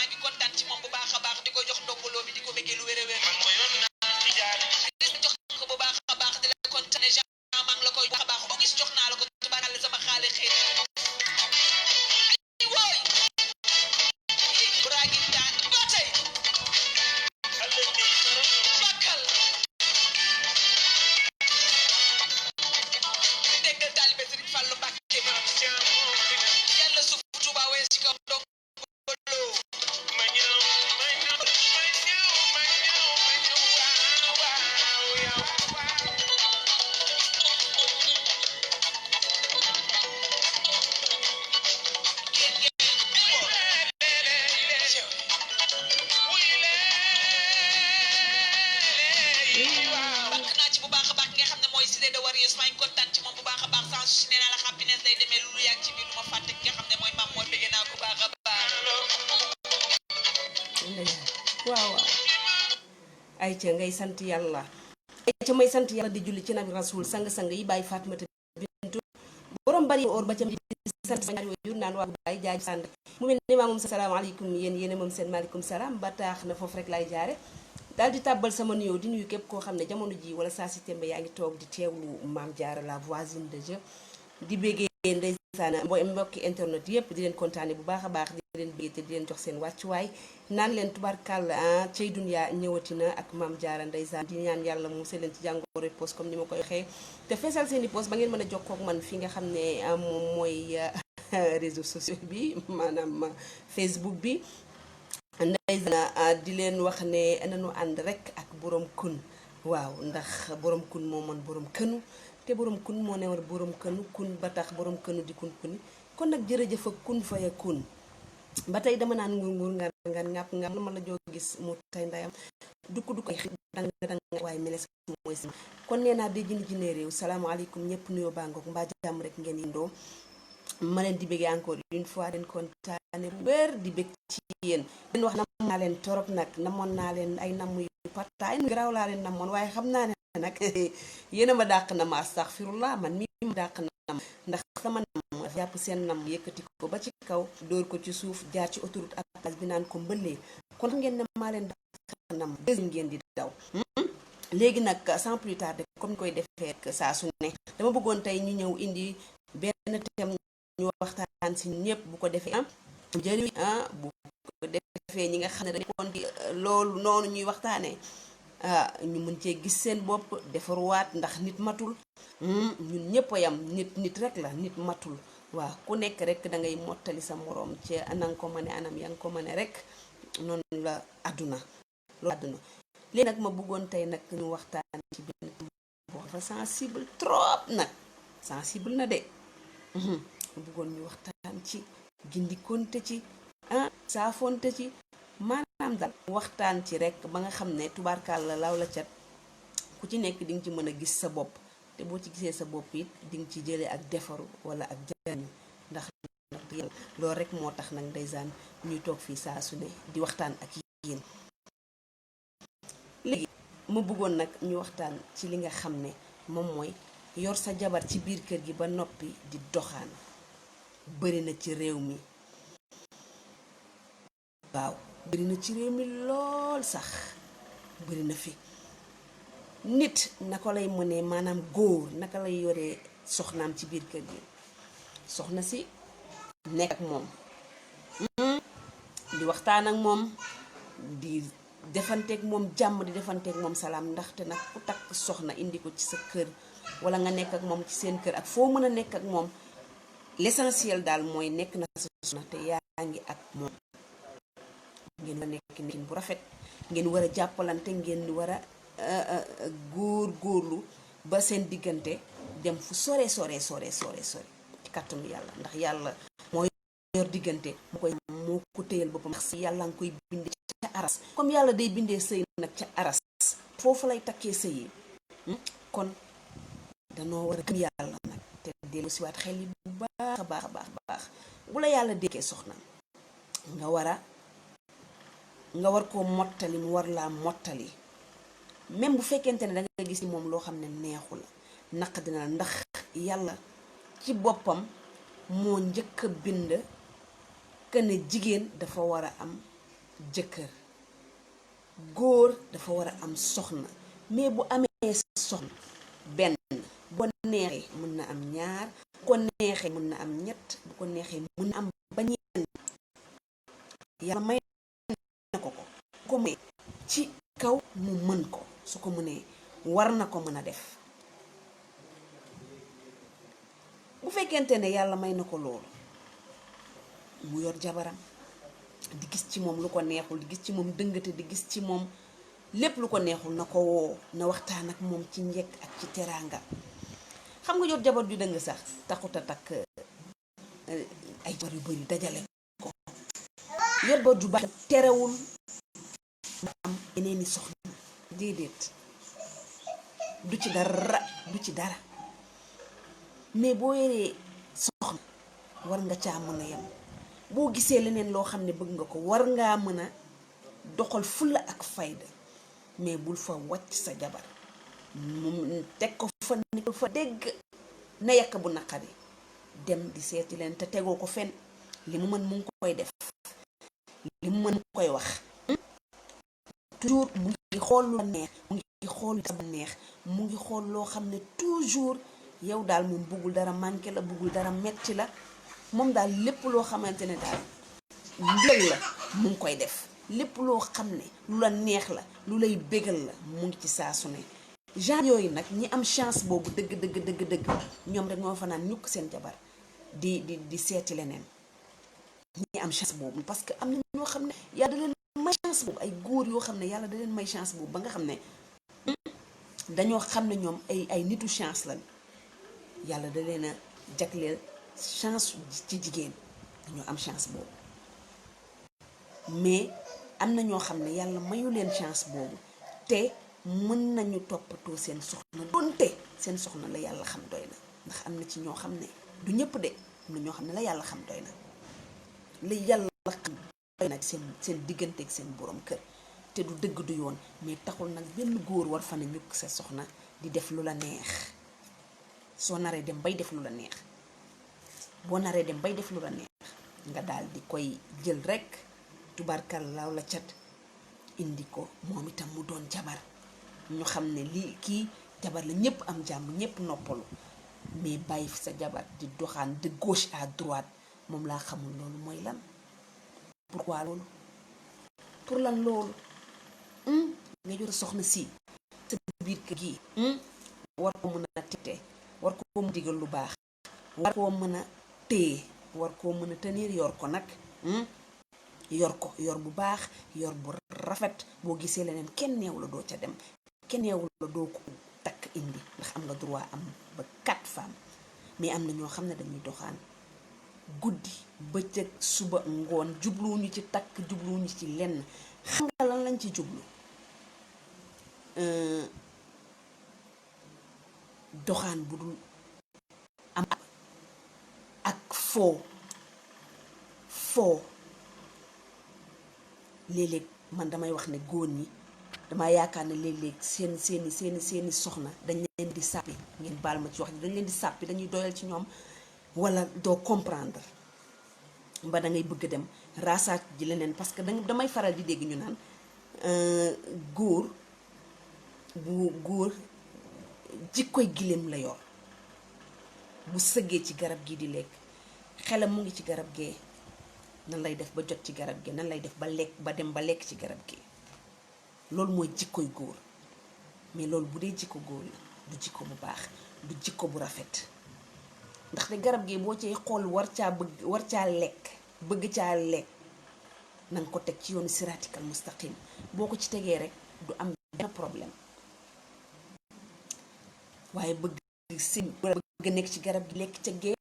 ngi kontaan ci moom bu baax a baax di ko jox ndongoloo bi di ko bëggee lu wér a wér jox ko bu baax a baax di la kontaane Jean maa ngi la koy baax a baax Auguste jox naa la ko tubaarkàlla sama xaale xëy ay wooy braagi taan ba tey bakkal déggal taalibe Sëriñ Fallu Mbàkke yàlla suuf Tuuba wees ci kaw ndongolo ay ca ngay sant yàlla ay ca may sant yàlla di julli ci nabi rasul sang-sang yi bàyyi Fatimata bintu borom bari or ba ca di sant ñaari waajur naan waa bàyyi jaaj sànd mu mel ni maa moom salaamaaleykum yéen moom seen maaleykum salaam ba taax na foofu rek lay jaare daal di tàbbal sama nuyoo di nuyu képp koo xam ne jamono ji wala saa si tembe yaa ngi toog di teewlu Maam Jaara la voisine de Dieu di béggee ndeysaan mbokki internet yëpp di leen kontaane bu baax a baax di leen béggee te di leen jox seen wàccuwaay naan leen tubarkàlla cey dunya ñëwatina ak Maam Jaara ndeysaan di ñaan yàlla mu musal leen ci jàngoro poos comme ni ma koy waxee te feesal seen i poos ba ngeen mën a jokkoo ak man fi nga xam ne moom mooy réseaux sociaux bi maanaam Facebook bi ndeysaan di leen wax ne nañu ànd rek ak borom kun waaw ndax borom kun moo mën borom kënu te borom kun moo ne war borom kënu kun ba tax borom kënu di kun kuni kon nag jërëjëf ak kun faya kun ba tey dama naan ngur ngaan ngàpp ngam la ma la joo gis mu tey ndayam dukk dang waaye meles mooy si kon nee naa de jine réew salaamaaleykum ñëpp nuyoo bàngook mbaa jàmm rek ngeen yindoo ma leen di bëggee encore une fois den kontaane bu wér di bëgg ci yéen den wax namoon naa leen torop nag namoon naa leen ay namm yu partaay garaaw laa leen namoon waaye xam naa ne nag yéen a ma dàq na ma astaghfirullah man mii ma dàq na ma ndax sama nam jàpp seen nam yëkkati ko ba ci kaw dóor ko ci suuf jaar ci autoroute ak place bi naan ko mbëllee kon ngeen ne maa leen dàq nam deuxième ngeen di daw léegi nag sans plus tarder comme ni koy defee saa su ne dama bëggoon tey ñu ñëw indi benn thème ñu waxtaan si ñëpp bu ko defee jëriñ bu ko defee ñi nga xam ne dañu kon ci loolu noonu ñuy waxtaanee ñu mën cee gis seen bopp defaruwaat ndax nit matul ñun ñëpp a yam nit rek la nit matul waaw ku nekk rek da ngay mottali sa moroom ci anam ko mëne anam yaa ngi ko mëne rek noonu la àdduna loolu àdduna léegi nag ma bëggoon tey nag ñu waxtaan ci benn boo dafa sensible trop nag sensible na de ma bëggoon ñu waxtaan ci gindikonte ci saafonte ci maanaam daal waxtaan ci rek ba nga xam ne tubaarkàlla law la cat ku ci nekk di nga ci mën a gis sa bopp te boo ci gisee sa bopp it di nga ci jëlee ak defaru wala ak jariñu ndax loolu rek moo tax nag ndeysaan ñuy toog fii saa su ne di waxtaan ak yéen léegi ma bëggoon nag ñu waxtaan ci li nga xam ne moom mooy yor sa jabar ci biir kër gi ba noppi di doxaan bëri na ci réew mi waaw bëri na ci réew mi lool sax bëri na fi nit naka lay mënee maanaam góor naka lay yoree soxnaam ci biir kër gi soxna si nekk ak moom di waxtaan ak moom di defanteeg moom jàmm di defanteeg moom salaam ndaxte nag ku takk soxna indi ko ci sa kër wala nga nekk ak moom ci seen kër ak foo mën a nekk ak moom l'essentiel daal mooy nekk na sa soxna te yaa ngi ak moom ngeen war a nekk nekkin bu rafet ngeen war a jàppalante ngeen war a góorlu ba seen diggante dem fu sore ci kàttanu yàlla ndax yàlla moo yor diggante moo ko téyal boppam ndax si yàlla nga koy bindee ca aras comme yàlla day bindee sëy nag ca aras foofu lay takkee sëy yi kon danoo war a gëm yàlla nag te dellu siwaat xel yi bu baax a baax bu la yàlla dékkee soxna nga war koo mottali mu war laa mottali même bu fekkente ne da nga gis ni moom loo xam ne neexu la naq dina la ndax yàlla ci boppam moo njëkk a bind que ne jigéen dafa war a am jëkkër. Góor dafa war a am soxna, mais bu amee soxna benn, bu ko neexee mën na am ñaar, bu ko neexee mën na am ñett, bu ko neexee mën na am ba ñeent. Yàlla may na ko ko mënee ci kaw mu mën ko, su ko mënee war na ko mën a def. bu fekkente ne yàlla may na ko loolu mu yor jabaram di gis ci moom lu ko neexul, di gis ci moom dëngate, di gis ci moom lépp lu ko neexul, na ko woo, na waxtaan ak moom ci njëkk ak ci teraanga. xam nga yor jabar ju dëng sax taxut a takk ay jabar yu bari dajale ko. yor jabar ju baax terewul ba am yeneen i soxna, déedéet, du ci dara, du ci dara. mais boo yoree soxna war nga caa mën a yem. boo gisee leneen loo xam ne bëgg nga ko war ngaa mën a doxal fulla ak fayda, mais bul fa wàcc sa jabar mu teg ko fa ni ko fa dégg na yàq bu naqari dem di seeti leen te tegoo ko fenn. li mu mën mu ngi koy def, li mu mën mu koy wax. toujours mu ngi xool lu la neex, mu ngi xool lu neex, mu ngi xool loo xam ne toujours yow daal moom bëggul dara manqué la, bëggul dara metti la. moom daal lépp loo xamante ne daal mbëgg la mu ngi koy def. lépp loo xam ne lu la neex la, lu lay bégal la, mu ngi ci saa su ne. genre yooyu nag ñi am chance boobu dëgg ñoom rek ñoo fa naan ñukk seen jabar di seeti leneen. ñi am chance boobu parce que am na ñoo xam ne yàlla da leen may chance boobu, ay góor yoo xam ne yàlla da leen may chance boobu ba nga xam ne dañoo xam ne ñoom ay nitu chance lañ. yàlla da leen a jagleel chance ci jigéen, dañoo am chance boobu. mais am na ñoo xam ne yàlla mayu leen chance boobu te mën nañu toppatoo seen soxna, donte seen soxna la yàlla xam doy na. ndax am na ci ñoo xam ne du ñëpp de, am na ñoo xam ne la yàlla xam doy na. la yàlla xam doy na seen diggante ak seen borom kër, te du dëgg du yoon. mais taxul nag benn góor war fa ne ñukk sa soxna di def lu la neex. soo naree dem bay def lu la neex, boo naree dem bay def lu la neex, nga daal di koy jël rekk tubarkal law la cat indi ko moom itam mu doon jabar. ñu xam ne lii kii jabar la, ñépp am jàmm, ñépp noppalu. mais bàyyi fi sa jabar di doxaan de gauche à droite, moom laa xamul loolu mooy lan. pourquoi loolu? pour lan loolu? nga yor soxna si sa biir kër gi, war ko mën a tete, war koo mën a digal lu baax, war koo mën a téye, war koo mën a tenir, yor ko nag. yor ko yor bu baax, yor bu rafet. boo gisee leneen kenn neew la doo ca dem, kenn neew la doo ko takk indi, ndax am nga droit am ba 4 femmes. mais am na ñoo xam ne dañuy doxaan guddi bëccëg suba ngoon, jubluwuñu ci takk, jubluwuñu ci lenn. xam nga lan lañ ci jublu? doxaan bu dul am ak foo léeg-léeg man damay wax ne góor ñi dama yaakaar ne léeg-léeg seeni soxna dañ leen di sàppi, ngeen baal ma ci wax dañ leen di sàppi, dañuy doyal ci ñoom, wala doo comprendre ba da ngay bëgg dem raasaat ji leneen. parce que damay faral di dégg ñu naan góor jikkoy giléem la yor. bu sëggee ci garab gi di lekk, xelam mu ngi ci garab gee, nan lay def ba jot ci garab gi, nan lay def ba lekk ba dem ba lekk ci garab gi. loolu mooy jikkoy góor. mais loolu bu dee jikko góor la, du jikko bu baax, du jikko bu rafet. ndaxte garab gi boo cay xool war caa lekk, bëgg caa lekk, na nga ko teg ci yoonu siraatikal mustaqim. boo ko ci tegee rek du am benn problème. waaye bëgg nekk ci garab gi lekk ca gee,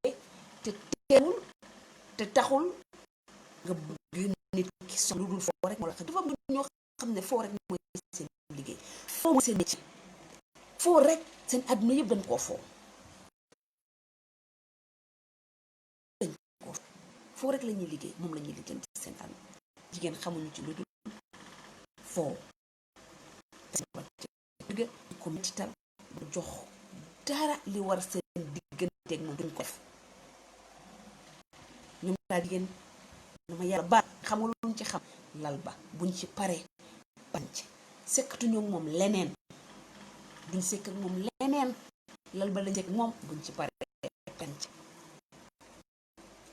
te teewul te taxul nga bëgg nit ki soxla lu dul foo rek moo la xam. dafa bëgg ñoo xam ne foo rek mooy seen liggéey, foo mooy seen métier, foo rek seen àdduna yëpp dañ koo foo rek la ñuy liggéey, moom la ñuy liggéey ci seen àdduna. jigéen xamuñu ci lu dul foo dëgg ko mettital bu jox dara li war seen digganteeg moom duñ ko def. ñoom daal jigéen dama yàlla baal xamul luñ ci xam lal ba buñ ci paree bañ ci sekkatuñu ak moom leneen duñ sekk ak moom leneen lal ba la njëkk moom buñ ci paree bañ ci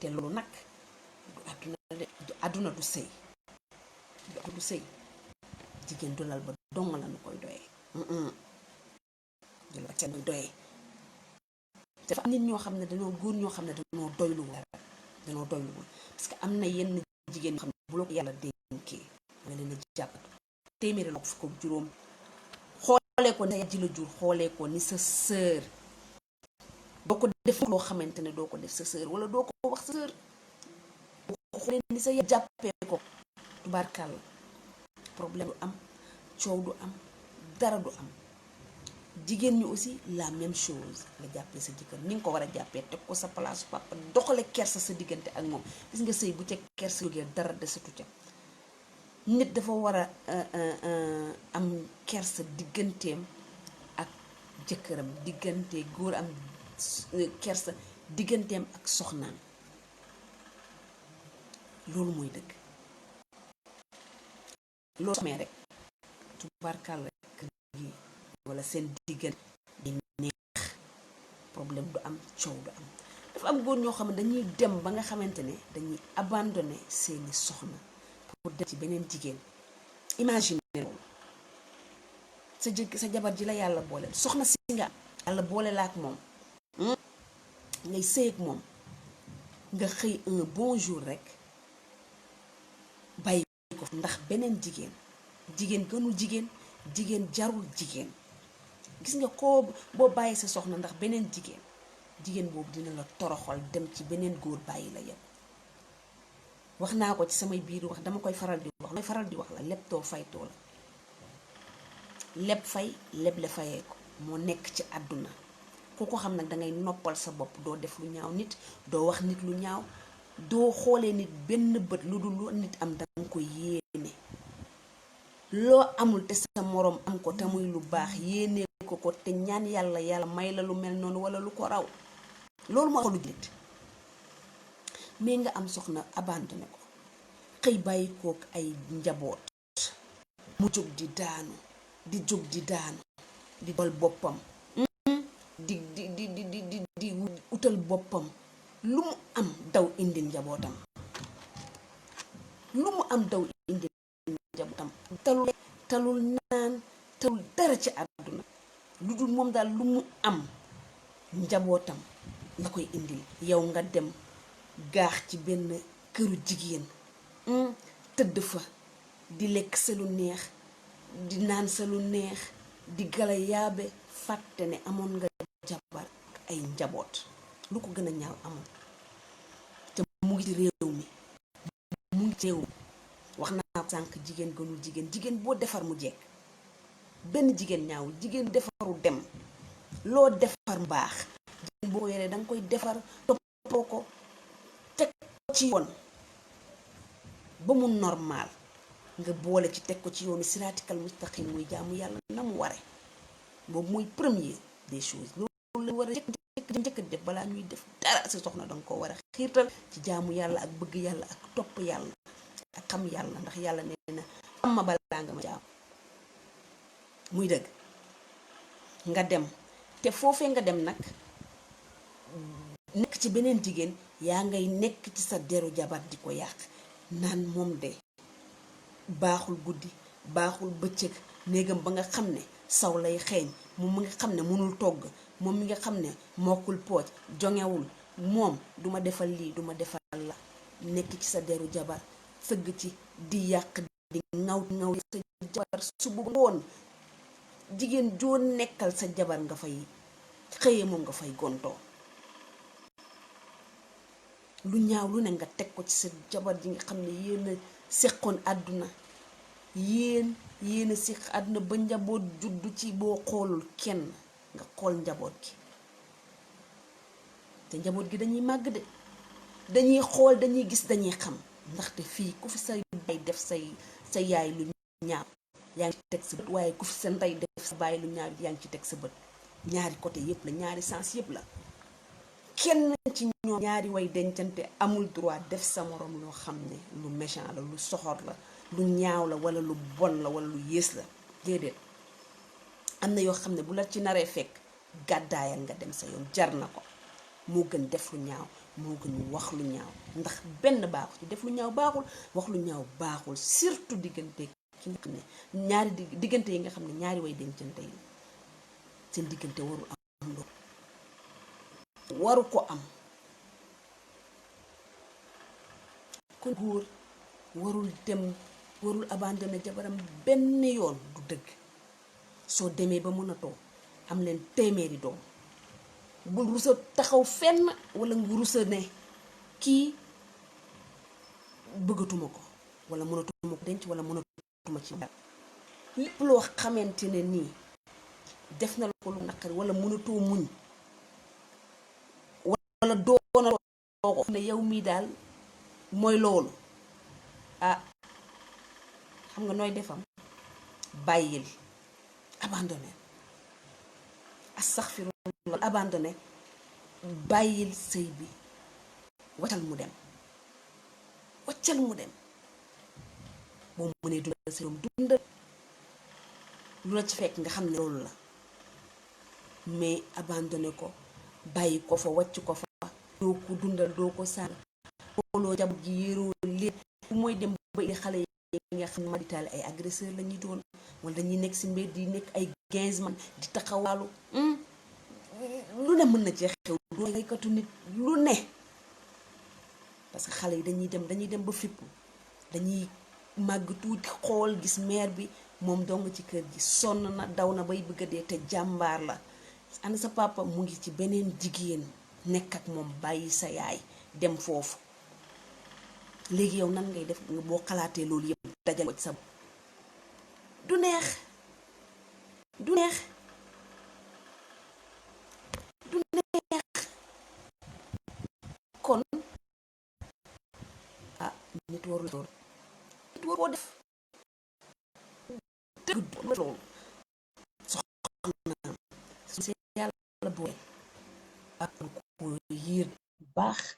te loolu nag du àdduna du sëy du sëy jigéen du lal ba dong la nu koy doyee du la seen koy doyee dafa am nit ñoo xam ne dañoo góor ñoo xam ne dañoo doyluwul parce que am na yenn jigéen ñoo xam ne bu la ko yàlla dénkee nga leen a jàpp téeméeri la ko fi ko juróom xoolee ko ni sa ji la jur xoolee ko ni sa sœur doo ko def loo xamante ne doo ko def sa sœur wala doo ko wax sa sœur boo ko xoolee ni sa yaay jàppee ko tubaarkàlla problème du am coow du am dara du am jigéen ñi aussi la même chose nga jàppee sa jëkkër ni nga ko war a jàppee teg ko sa place papa doxale kersa sa diggante ak moom gis nga sëy bu ca kersa jógee dara desatu ca nit dafa war a am kersa digganteem ak jëkkëram diggante góor am kersa digganteem ak soxnaam loolu mooy dëgg loolu xamee rek tubaarkàlla kër gi wala seen diggante di neex problème du am coow du am dafa am góor ñoo xam ne dañuy dem ba nga xamante ne dañuy abandonné seeni soxna pour dem ci beneen jigéen imagine loolu sa jabar ji la yàlla boole soxna si nga am yàlla boole la ak moom ngay sëy ak moom nga xëy un bon jour rek bàyyi ko ndax beneen jigéen gënul jigéen jarul jigéen gis nga ko boo bàyyi sa soxna ndax beneen jigéen boobu dina la toroxal dem ci beneen góor bàyyi la yow wax naa ko ci samay biir wax dama koy faral di wax la lépp too faytoo la lépp fay lépp la fayee ko moo nekk ci àdduna ku ko xam nag dangay noppal sa bopp doo def lu ñaaw nit doo wax nit lu ñaaw doo xoolee nit benn bët lu dul lu nit am danga ko yéene loo amul te sa moroom am ko te muy lu baax yéene ko te ñaan yàlla may la lu mel noonu wala lu ko raw loolu moo xolu nit mais nga am soxna abandonné ko xëy bàyyi kook ay njaboot mu jóg di daanu di dol boppam di utal boppam lu mu am daw indi njabootam talul naan talul dara ci àdduna lu dul moom daal lu mu am njabootam la koy indil yow nga dem gaax ci benn këru jigéen tëdd fa di lekk sa lu neex di naan sa lu neex di gala yaabe fàtte ne amoon nga jabar ay njaboot lu ko gën a ñaaw amoon te mu ngi ci réew mi wax naa ko sànq jigéen gënul jigéen boo defar mu jekk benn jigéen ñaawul jigéen defaru dem loo defar mu baax jigéen boo ko yoree danga koy defar toppoo ko teg ko ci yoon ba mu normal nga boole ci teg ko ci yoonu siraatikal mustaqim muy jaamu yàlla na mu ware boobu mooy premier des choses loolu la war a njëkk a def balaa ñuy def dara sa soxna danga ko war a xiirtal ci jaamu yàlla ak bëgg yàlla ak topp yàlla ak xam yàlla ndax yàlla nee na xam ma balaa nga ma jaam muy dëgg nga dem te foofee nga dem nag nekk ci beneen jigéen yaa ngay nekk ci sa deru jabar di ko yàq naan moom de baaxul guddi baaxul bëccëg néegam ba nga xam ne saw lay xeeñ moom mi nga xam ne mënul togg moom mi nga xam ne mokkul pooj jongewul moom duma defal lii duma defal la nekk ci sa deru jabar sëgg ci di yàq di ngaw sa jabar suba ngoon jigéen joo nekkal sa jabar nga fay xëye moom nga fay gontoo lu ñaaw lu ne nga teg ko ci sa jabar ji nga xam ne yéen a seqoon àdduna yéen a seq àdduna ba njaboot juddu ci boo xoolul kenn nga xool njaboot gi te njaboot gi dañuy màgg de dañuy xool dañuy gis dañuy xam ndaxte fii ku fi sa baay def sa yaay lu ñaaw yaa ngi ci teg sa bët waaye ku fi sa ndey def sa baay lu ñaaw yaa ngi ci teg sa bët ñaari côté yépp la ñaari sens yépp la kenn ci ñoom ñaari way dencante amul droit def sa morom loo xam ne lu méchant la lu soxor la lu ñaaw la wala lu bon la wala lu yées la déedéet. am na yoo xam ne bu la ci naree fekk gàddaayal nga dem sa yoon, jar na ko. moo gën def lu ñaaw, moo gën wax lu ñaaw, ndax benn baaxul ci def lu ñaaw baaxul, wax lu ñaaw baaxul, surtout diggante ki nga xam ne ñaari diggante yi nga xam ne ñaari way dencante yi seen diggante warul am loolu, waru ko am. kon góor warul dem, warul abandonné jabaram benn yoon, du dëgg. soo demee ba mën a toog am leen téeméeri doom, bul rusa taxaw fenn wala nga rusa ne kii bëggatuma ko wala mënatuma ko denc wala mënatuma ci dara. lépp loo xamante ne nii def na la ko lu naqari wala mënatoo muñ wala doona ko ne yow mii daal mooy loolu, ah xam nga nooy defam, bàyyil, abandonné, astaghfirullah, abandonné, bàyyil sëy bi, waccal mu dem, waccal mu dem. boo mënee dundal sa yoom dundal, lu la ci fekk nga xam ne loolu la, mais abandonné ko, bàyyi ko fa, wàcc ko fa, doo ko dundal, doo ko sànn, booloo jab ji yéroo lépp. mooy dem ba xale yi nga xam ne ma di taal ay agresseur la ñuy doon, wala dañuy nekk si mbedd di nekk ay 15 man di taxawaalu, lu ne mën na cee xew, doo reykatu nit, lu ne. parce que xale yi dañuy dem ba fippu, dañuy màgg tuuti xool gis mère bi moom dong ci kër gi, sonn na, daw na bay bëgg a dee, te jàmbaar la. ana sa papa mu ngi ci beneen jigéen, nekk ak moom, bàyyi sa yaay dem foofu. léegi yow nan ngay def boo xalaatee loolu yëpp dajal ko ci sa du neex, du neex, du neex. kon ah nit warul loolu, nit waroo def dëgg loolu. soxna su yàlla boole ak ko yiir bu baax,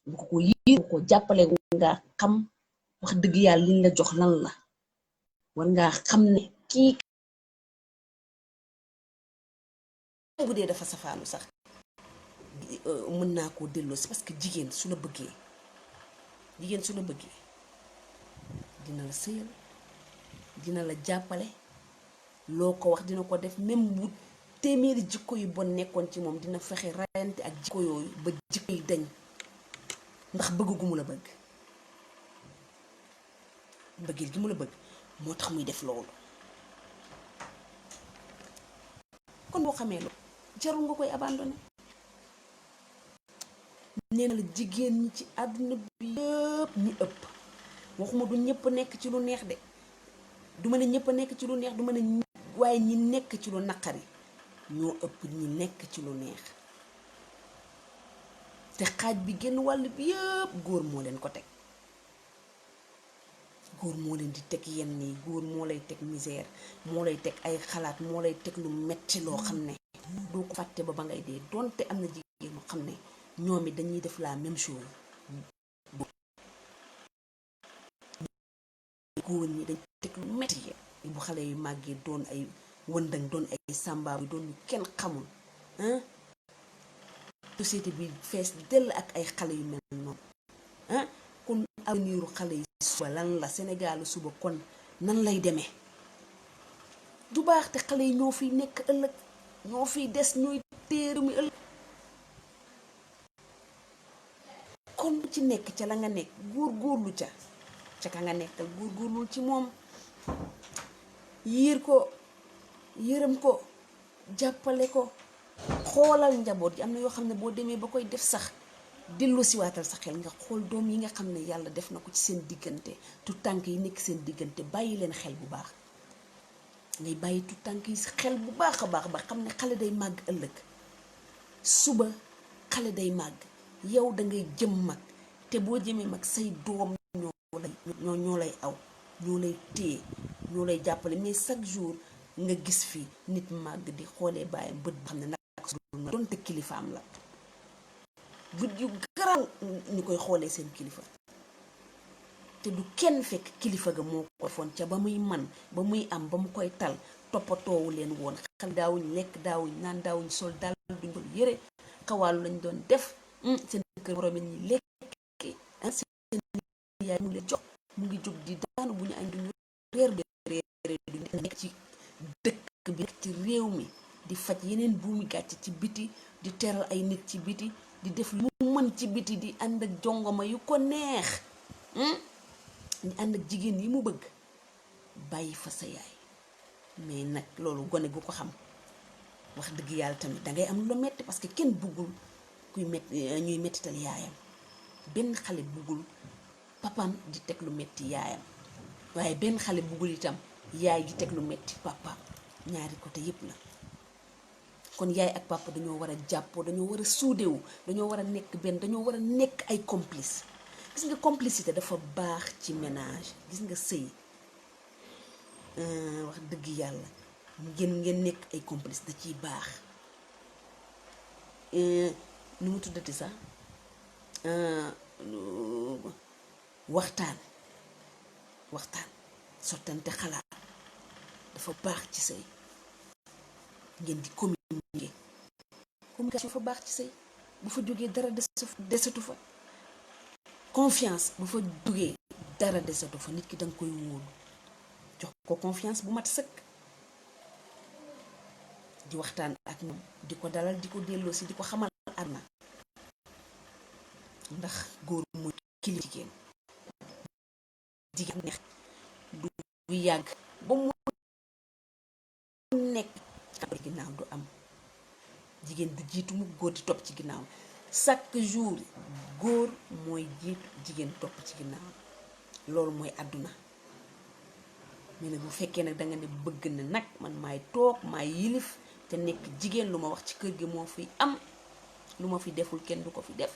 bu ko yiir ko jàppale, nga xam wax dëgg yàlla liñ la jox lan la, war ngaa xam ne kii bu dee dafa safaanu sax mën naa koo delloo si, parce que jigéen su la bëggee dina la sëyal, dina la jàppale, loo ko wax dina ko def. même bu téeméeri jikko yu bon nekkoon ci moom, dina fexe rayante ak jikko yooyu ba jikko yi dañ, ndax bëgg gu mu la bëgg, mbëggeel gi mu la bëgg moo tax muy def loolu. kon boo xamee loolu jarul nga koy abandonné. nee na la jigéen ñi ci àdduna bi yëpp ñi ëpp, waxuma du ñëpp nekk ci lu neex de, du ma ne ñëpp nekk ci lu neex, du ma ne, waaye ñi nekk ci lu naqari ñoo ëpp ñi nekk ci lu neex. te xaaj bi genn wàll bi yëpp góor moo leen ko teg, góor moo leen di teg yenn yi, góor moo lay teg misère, moo lay teg ay xalaat, moo lay teg lu metti loo xam ne doo ko fàtte ba ngay dee. donte am na jigéen ñoo xam ne ñoom it dañuy def la même chose. góor ñi dañ teg lu metti bu xale yu màggee doon ay wëndang, doon ay sàmba, doon ñu kenn xamul. société bi fees dell ak ay xale yu mel noonu. kon aveniru xale yi suba lan la, Sénégal suba kon nan lay demee? du baax. te xale yi ñoo fiy nekk ëllëg, ñoo fiy des, ñooy téeru mi ëllëg. kon ci nekk ca la nga nekk, góorgóorlu ca ka nga nekkal, góorgóorlu ci moom, yiir ko, yërëm ko, jàppale ko, xoolal njaboot gi. am na yoo xam ne boo demee ba koy def sax, dellu siwaatal sa xel, nga xool doom yi nga xam ne yàlla def na ko ci seen diggante, tu tànk yi nekk seen diggante, bàyyi leen xel bu baax. ngay bàyyi tu tànk yi xel bu baax a baax ba xam ne xale day màgg ëllëg, suba xale day màgg, yow dangay jëm mag, te boo jëmee mag say doom ñoo lay aw, ñoo lay téye, ñoo lay jàppale. mais chaque jour nga gis fi nit màgg di xoolee bàyyam bët boo xam ne nag su donte kilifaam la, but yu garaaw ñu koy xoolee seen kilifa te du kenn fekk kilifa ga moo ko foon ca ba muy man ba muy am ba mu koy tal toppatoowu leen woon xel daawuñ lekk daawuñ naan daawuñ sol dal duñ sol yére xawaalu lañ doon def seen kër moroom yi ñuy lekk seen yaay mu leen jox mu ngi jóg di daanu bu ñu añ duñu reer du nekk ci dëkk bi nekk ci réew mi di faj yeneen buumi gàcc ci biti di teral ay nit ci biti di def lu mu mën ci biti di ànd ak jongoma yu ko neex di ànd ak jigéen yi mu bëgg bàyyi fa sa yaay mais nag loolu gone gu ko xam wax dëgg yàlla tamit dangay am lu la metti parce que kenn buggul ñuy mettital yaayam benn xale buggul papam di teg lu metti yaayam waaye benn xale buggul itam yaay di teg lu metti papam ñaari côté yépp la kon yaay ak papa dañoo war a jàppoo dañoo war a suudewu dañoo war a nekk benn dañoo war a nekk ay complice gis nga complicité dafa baax ci ménage gis nga sëy wax dëgg yàlla ngeen nekk ay complice da ciy baax nu mu tuddati sax waxtaan sottante xalaat dafa baax ci sëy ngeen di communication dafa baax ci sëy bu fa jógee dara desatu fa confiance bu fa jógee dara desatu fa nit ki danga koy wóolu jox ko confiance bu mat sëkk di waxtaan ak moom di ko dalal di ko delloosi di ko xamal arna ndax góor mooy kilifa jigéen neex du yàgg ba mu nekk ci ginnaaw du am jigéen du jiitu mu góor di topp ci ginnaaw chaque jour góor mooy jiitu jigéen topp ci ginnaaw loolu mooy àdduna mais nag bu fekkee nag danga ne bëgg na nag man maay toog maay yilif te nekk jigéen lu ma wax ci kër gi moo fi am lu ma fi deful kenn du ko fi def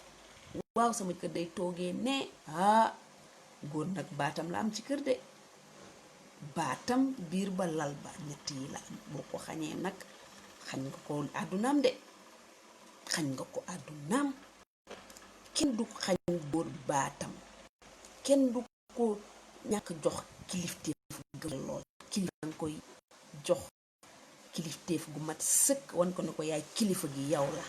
waaw sama kër day toogee ne góor nag baatam la am ci kër de baatam biir ba lal ba ñett yi la am boo ko xañee nag xañ nga ko àddunaam de xañ nga ko àddunaam kenn du xañ góor baatam kenn du ko ñàkk jox kilifteef gëm lool kilifa nga koy jox kilifteef gu mat sëkk wan ko ne ko yaay kilifa gi yow la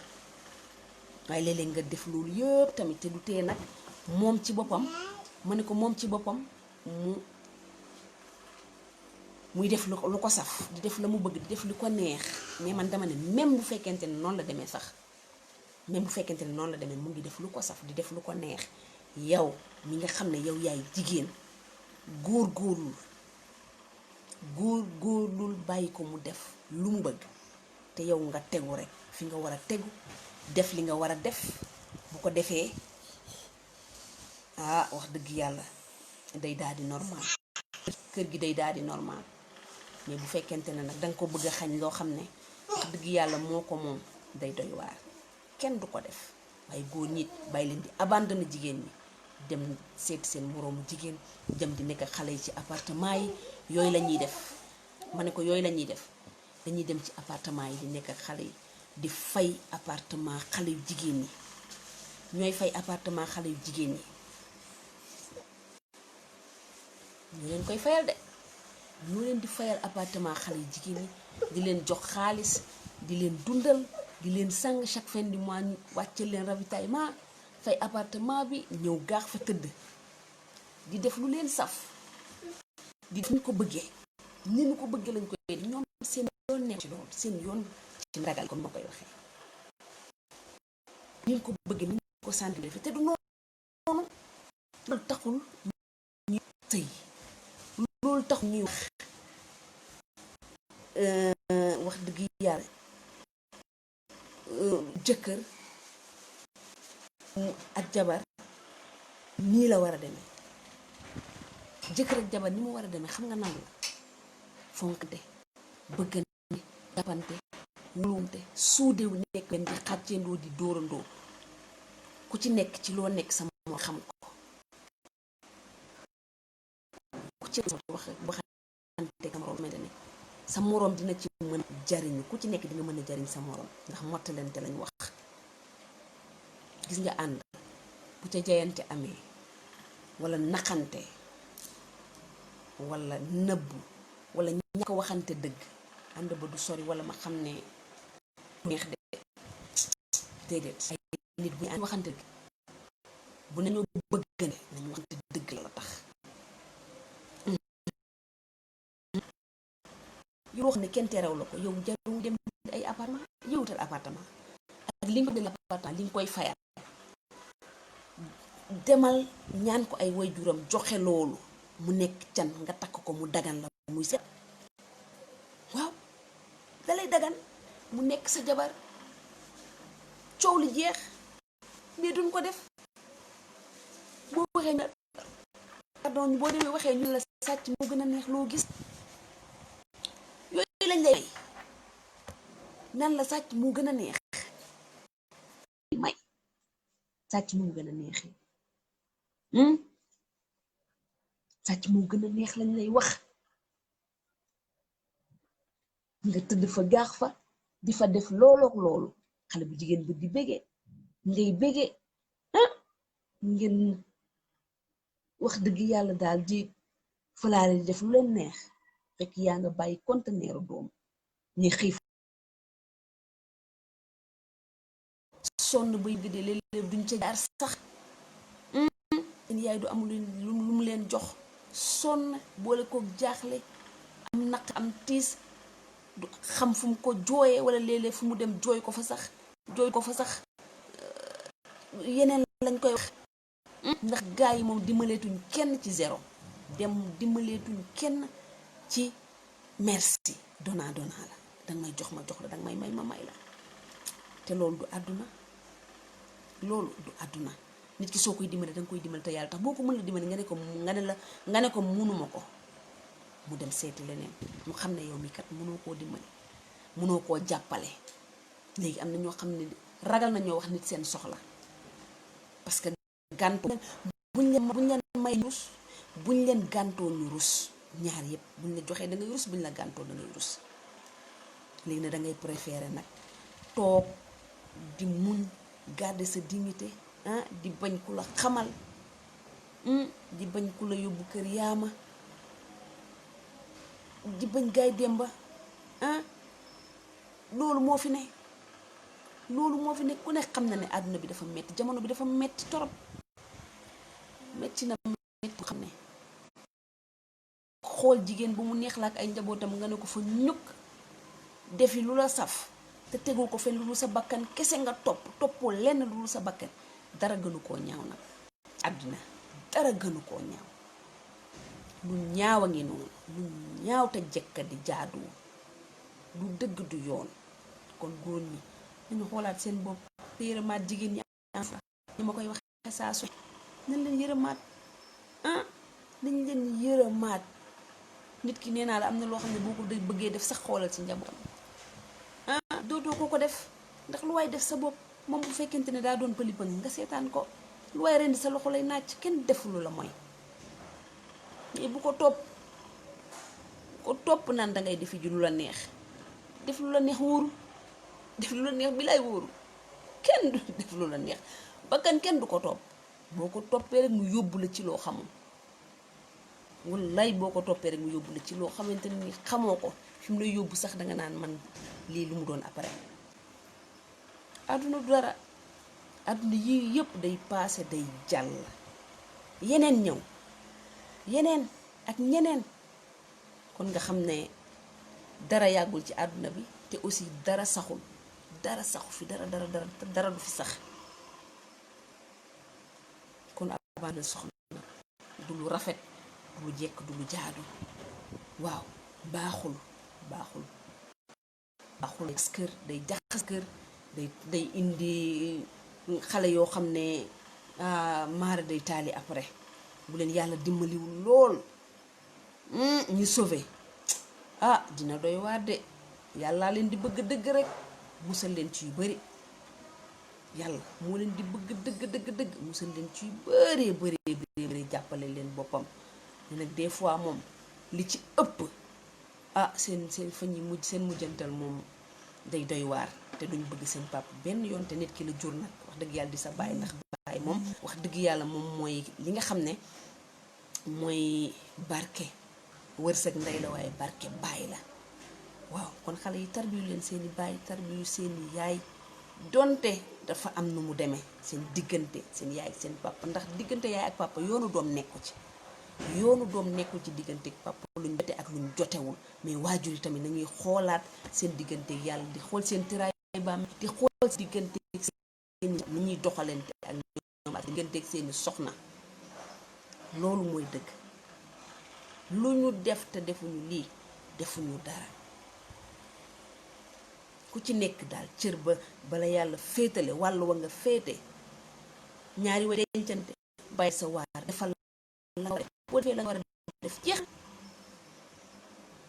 waaye léeg-léeg nga def loolu yëpp tamit te du tee nag moom ci boppam ma ne ko moom ci boppam muy def lu ko saf di def la mu bëgg di def lu ko neex mais man dama ne même bu fekkente ne noonu la demee sax même bu fekkente ne noonu la demee mu ngi def lu ko saf di def lu ko neex yow mi nga xam ne yow yaay jigéen góorgóorlul bàyyi ko mu def lu mu bëgg te yow nga tegu rek fi nga war a tegu def li nga war a def bu ko defee wax dëgg yàlla day daal di normal kër gi day daal di normal mais bu fekkente ne nag danga ko bëgg a xañ loo xam ne wax dëgg yàlla moo ko moom day doy waar kenn du ko def waaye góor ñi bàyyi leen di abandonné jigéen ñi dem seeti seen moroomu jigéen dem di nekk xale yi ci appartement yi yooyu la ñuy def ma ne ko yooyu la ñuy def dañuy dem ci appartement yi di nekk ak xale yi di fay appartement xale yu jigéen ñi ñooy fay appartement xale yu jigéen ñi ñu leen koy fayal de ñoo leen di fayal appartement xale yu jigéen ñi di leen jox xaalis di leen dundal di leen sang chaque fin du mois ñu wàccal leen ravitaillement fay appartement bi ñëw gaax fa tëdd di def lu leen saf di def ni ko bëggee lañ koy ñoom seen yoon nekk ci loolu seen yoon ci ndagal comme ma koy waxee ni ko bëggee ni ko sentir te du noonu loolu taxul ñuy sëy loolu taxul ñuy wax dëgg yàlla jëkkër ak jabar nii la war a demee jëkkër ak jabar ni mu war a demee xam nga nan la fonkante bëggante jàppante wóolante suudewu nekk leen di xàcceendoo di dóorandoo ku ci nekk ci loo nekk sa moo xam ko ku ci waxante sa moroom mel ne sa moroom dina ci mën jariñu ku ci nekk di nga mën a jariñ sa moroom ndax mottalante lañ wax gis nga ànd bu ca jayante amee wala naxante wala nëbbu wala ñàkk waxante dëgg ànd ba du sori wala ma xam ne neex de déedéet ay nit bu ñu ànd waxante dëgg bu nañoo bëggane nañu waxante dëgg la tax yow xam ne kenn teeraw la ko yow jarul dem ay appartement yowutal appartement ak li nga ko jël appartement li nga koy fayal demal ñaan ko ay waajuram joxe loolu mu nekk can nga takk ko mu dagan la muy set waaw dalay dagan mu nekk sa jabar coow li jeex mais duñ ko def boo waxee na pardon boo demee waxee ñu la sàcc moo gën a neex loo gis yooyu lañ lay nan la sàcc moo gën a neex may sàcc moo gën a neexee sàcc moo gën a neex lañ lay wax nga tëdd fa gaax fa di fa def loolook loolu xale bu jigéen bu di bége ngay bége ngeen wax dëgg yàlla daal di falaale di def lu leen neex fekk yaa nga bàyyi conteneeru doom ñi xiif sonn bay gëdee léeg-léeg duñ ca jaar sax seen yaay du amul lu mu leen jox sonn boole ko jaaxle am naq am tiis du xam fu mu ko jooyee wala léeg-léeg fu mu dem jooy ko fa sax yeneen lañ koy wax ndax gaa yi moom dimbaleetuñ kenn ci zéro dem dimbaleetuñ kenn ci merci dona la danga may jox ma jox la danga may may ma may la te loolu du àdduna nit ki soo koy dimbale danga koy dimbale te yàlla tax boo ko mën la dimbale nga ne ko munuma ko mu dem seeti leneen mu xam ne yow mi kat mënoo koo dimbale mënoo koo jàppale léegi am na ñoo xam ne ragal na ñoo wax nit seen soxla parce que gàntu buñ leen may rus buñ leen gàntoo ñu rus ñaar yëpp buñ la joxee da ngay rus buñ la gàntoo da ngay rus léegi nag da ngay préférer nag toog di muñ garder sa dignité di bañ ku la xamal di bañ ku la yóbbu kër yaama di bañ gaay demba loolu moo fi ne ku ne xam na ne àdduna bi dafa metti jamono bi dafa metti torop metti na metti xam ne xool jigéen bu mu neex la ak ay njabootam nga ne ko fa ñukk defi lu la saf te tegoo ko fen lu dul sa bakkan kese nga toppoo lenn lu dul sa bakkan dara gënu koo ñaaw nag àdduna dara gënu koo ñaaw lu ñaaw a ngi noonu lu ñaaw te jekka di jaaduwul lu dëgg du yoon kon góor ñi nañu xoolaat seen bopp te yërëmaat jigéen ñi am fa ñi ma koy waxee saa su nañ leen yërëmaat nañ leen yërëmaat nit ki nee naa la am na loo xam ne boo ko bëggee def sax xoolal ci njabootam dootoo ko def ndax lu waay def sa bopp moom bu fekkente ne daa doon pëli nga seetaan ko lu waay rendi sa loxo lay naaj kenn defulu la mooy mais bu ko topp naan dangay defi ji lu la neex def lu la neex wóoru def lu la neex bi lay wóoru kenn du def lu la neex bakkan kenn du ko topp boo ko toppee rek mu yóbbu la ci loo xamul wallaay boo ko toppee rek mu yóbbu la ci loo xamante ni xamoo ko fi mu lay yóbbu sax danga naan man lii lu mu doon après àdduna du dara àdduna yii yëpp day paase day jàll yeneen ñëw yeneen ak ñeneen kon nga xam ne dara yàggul ci àdduna bi te aussi dara saxul dara saxu fi dara du fi sax kon abandon soxna du lu rafet du lu jekk du lu jaadu waaw baaxul kër day jaxas kër day indi xale yoo xam ne maara day taali après bu leen yàlla dimbaliwul lool ñu sauvé dina doy waar de yàlla leen di bëgg dëgg rek musal leen ci yu bari yàlla moo leen di bëgg dëgg musal leen ci yu bari jàppale leen boppam ne nag des fois moom li ci ëpp seen fa ñi mujj seen mujjantal moom day doy waar te duñ bëgg seen papa benn yoon te nit ki la jur nag wax dëgg yàlla di sa baay ndax baay moom wax dëgg yàlla moom mooy li nga xam ne mooy barke wërsëg ndey la waaye barke baay la waaw kon xale yi tarbiyu leen seeni baay tarbiyu seeni yaay donte dafa am nu mu demee seen diggante seen yaay ak seen papa ndax diggante yaay ak papa yoonu doom nekku ci diggante ak papa luñ jote ak luñ jotewul mais waajur yi tamit nañuy xoolaat seen diggante yàlla di xool seen tiraay baam di xool seen diggante ak seen ni ñuy doxalante ak ñoom ak diggante ak seeni soxna loolu mooy dëgg lu ñu def te defuñu lii defuñu dara ku ci nekk daal cër ba bala yàlla féetale wàllu wa nga féete ñaari way dencante bàyyi sa waar defal la nga boo defee la nga war a def jeex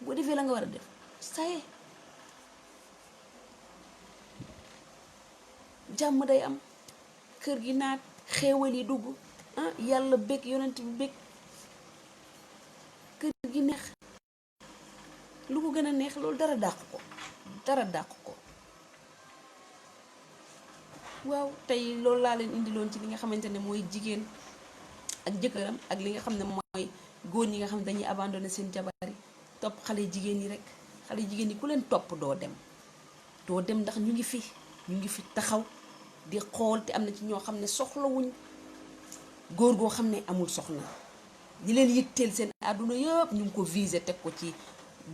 boo defee la nga war a def saye jàmm day am kër gi naat xéewal yi dugg yàlla bég yonent bi bég kër gi neex lu ko gën a neex loolu dara dàq ko waaw tey loolu laa leen indiloon ci li nga xamante ne mooy jigéen ak jëkkëram ak li nga xam ne mooy góor ñi nga xam ne dañuy abandonné seen jabar yi topp xale jigéen yi rek xale jigéen yi ku leen topp doo dem ndax ñu ngi fi taxaw di xool te am na ci ñoo xam ne soxlawuñ góor goo xam ne amul soxna ñi leen yitteel seen àdduna yëpp ñu ngi ko visé teg ko ci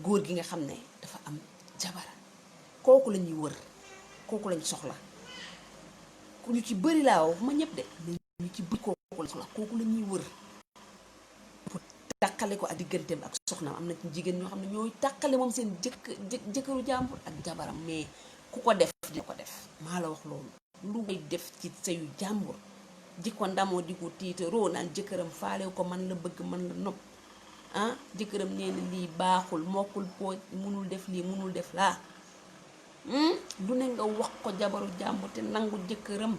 góor gi nga xam ne dafa am jabar kooku la ñuy wër kooku lañ soxla ku ñu ci bëri laa wax ma ñëpp de ñu ci bëri kooku la soxla kooku la ñuy wër pour tàqale ko ak digganteem ak soxnaam am na ci jigéen ñoo xam ne ñooy tàqale moom seen jëkkëru jàmbur ak jabaram mais ku ko def dina ko def maa la wax loolu lu ngay def ci sëyu jàmbur di ko ndamoo di ko tiitaroo naan jëkkëram faalew ko man la bëgg man la nopp jëkkëram nee na lii baaxul mokkul pooj munul def lii munul def laa lu ne nga wax ko jabaru jàmbur te nangu jëkkëram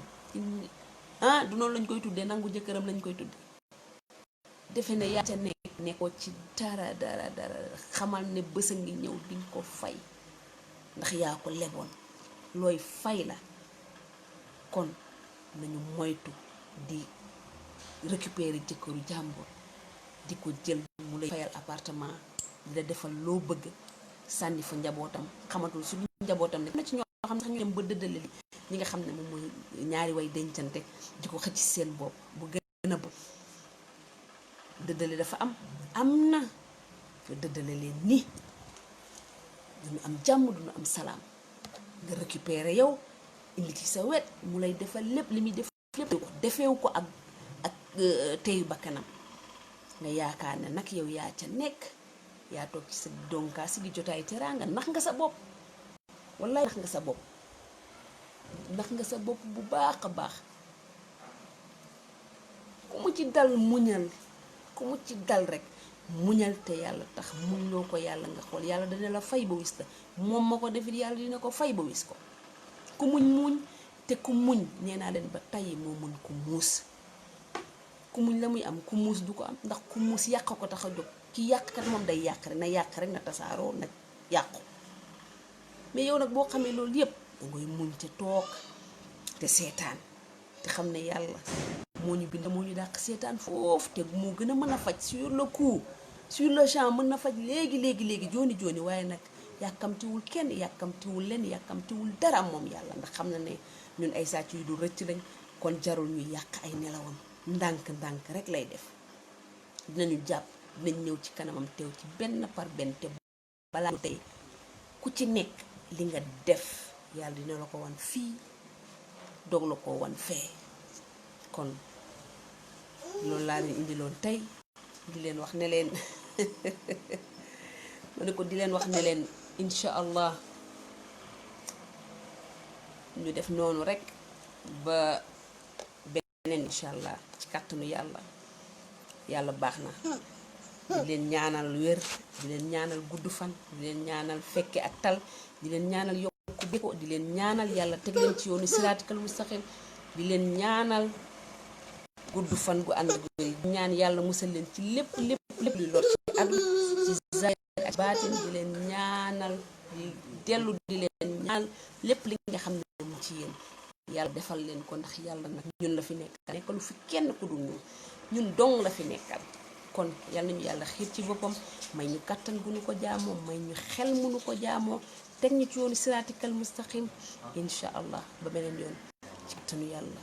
du noonu lañ koy tuddee nangu jëkkëram lañ koy tuddee defe ne yaa ca nekk nekkoo ci dara xamal ne bés a ngi ñëw diñ ko fay ndax yaa ko leboon looy fay la kon nañu moytu di récupérer jëkkëru jàmbur di ko jël mu lay fayal appartement di la defal loo bëgg sànni fa njabootam xamatul su njabootam ne na ci ñoo xam ne sax ñu dem ba dëddale li ñi nga xam ne moom mooy ñaari way dencante di ko xëcc seen bopp bu gën a bëgg dëddale dafa am na fa dëddale leen nii duñu am jàmm duñu am salaam nga récupérer yow indi ci sa wet mu lay defal lépp li muy def lépp defeewu ko ak teyu bakkanam nga yaakaar ne nag yow yaa ca nekk yaa toog ci sa donkaa si gi jotaay teraanga nax nga sa bopp wallaay nax nga sa bopp bu baax a baax ku mu ci dal muñal ku mu ci dal rek muñal te yàlla tax muñ loo ko yàlla nga xool yàlla dina la fay ba wis la moom ma ko defit yàlla dina ko fay ba wis ko ku muñ te ku muñ nee naa leen ba tey moo mën ku muus ku muñ la muy am ku muus du ko am ndax ku muus yàq ko tax a jóg ki yàqkat moom day yàq rek na tasaaroo nag yàqu mais yow nag boo xamee loolu yépp dangay muñ te toog te seetaan te xam ne yàlla moo ñu bind moo ñu dàq seetaan foofu te moo gën a mën a faj sur le coup sur le champ mën na faj léegi jooni waaye nag yàkkamtiwul kenn yàkkamtiwul leen yàkkamtiwul dara moom yàlla ndax xam na ne ñun ay sàcc yu dul rëcc lañ kon jarul ñu yàq ay nelawam ndànk rek lay def dinañu jàpp dinañ ñëw ci kanamam teew ci benn par benn te balaa tey ku ci nekk li nga def yàlla dina la ko wan fii doog la ko wan fee kon loolu laa leen indiloon tey di leen wax ne leen ma ne ko di leen wax ne leen incha allah ñu def noonu rek ba beneen incha allah ci kàttanu yàlla baax na di leen ñaanal wér di leen ñaanal gudd fan di leen ñaanal fekke ak tal di leen ñaanal yokku béko di leen ñaanal yàlla teg leen ci yoonu siraatikal mustaqim di leen ñaanal gudd fan gu ànd ak wér di ñaan yàlla musal leen ci lépp luy lor ci àdduna ci zahir ak baatin di leen ñaanal di dellu di leen ñaanal lépp li nga xam ne mu ci yéen yàlla defal leen ko ndax yàlla nag ñun la fi nekkal nekkalu fi kenn ku dul ñun dong la fi nekkal kon yal nañu yàlla xiir ci boppam may ñu kattan gu ñu ko jaamoo may ñu xel mu ñu ko jaamoo teg ñu ci yoonu siraatikal mustaqim incha allah ba beneen yoon ci kattanu yàlla